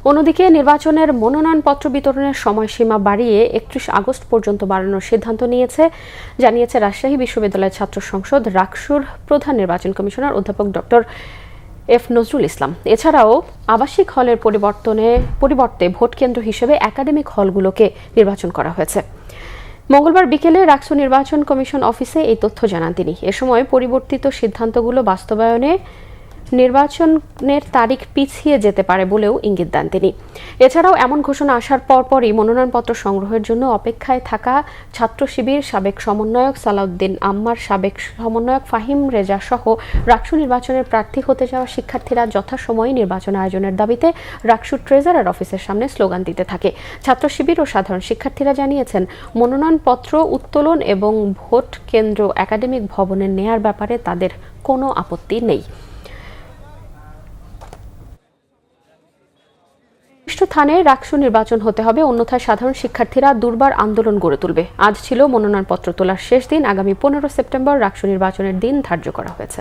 অন্যদিকে নির্বাচনের মনোনয়নপত্র বিতরণের সময়সীমা বাড়িয়ে ৩১ আগস্ট পর্যন্ত বাড়ানোর সিদ্ধান্ত জানিয়েছে রাজশাহী বিশ্ববিদ্যালয়ের ছাত্র সংসদ রাকসুর প্রধান নির্বাচন কমিশনার অধ্যাপক ডক্টর এফ নজরুল ইসলাম। এছাড়াও আবাসিক হলের পরিবর্তে ভোট কেন্দ্র হিসেবে একাডেমিক হলগুলোকে নির্বাচন করা হয়েছে। মঙ্গলবার বিকেলে রাকসু নির্বাচন কমিশন অফিসে এই তথ্য জানান তিনি। এ সময় পরিবর্তিত সিদ্ধান্তগুলো বাস্তবায়নে নির্বাচনের তারিখ পিছিয়ে যেতে পারে বলেও ইঙ্গিত দেন তিনি। এছাড়াও এমন ঘোষণা আসার পরপরই মনোনয়নপত্র সংগ্রহের জন্য অপেক্ষায় থাকা ছাত্র শিবির সাবেক সমন্বয়ক সালাউদ্দিন আম্মার, সাবেক সমন্বয়ক ফাহিম রেজা সহ রাকসু নির্বাচনের প্রার্থী হতে যাওয়া শিক্ষার্থীরা যথাসময়ে নির্বাচন আয়োজনের দাবিতে রাকসু ট্রেজারার অফিসের সামনে স্লোগান দিতে থাকে। ছাত্র শিবির ও সাধারণ শিক্ষার্থীরা জানিয়েছেন, মনোনয়নপত্র উত্তোলন এবং ভোট কেন্দ্র একাডেমিক ভবনে নেয়ার ব্যাপারে তাদের কোনো আপত্তি নেই। স্থানে রাকসু নির্বাচন হতে হবে, অন্যথায় সাধারণ শিক্ষার্থীরা দুর্বার আন্দোলন গড়ে তুলবে। আজ ছিল মনোনয়নপত্র তোলার শেষ দিন। আগামী 15 সেপ্টেম্বর রাকসু নির্বাচনের দিন ধার্য করা হয়েছে।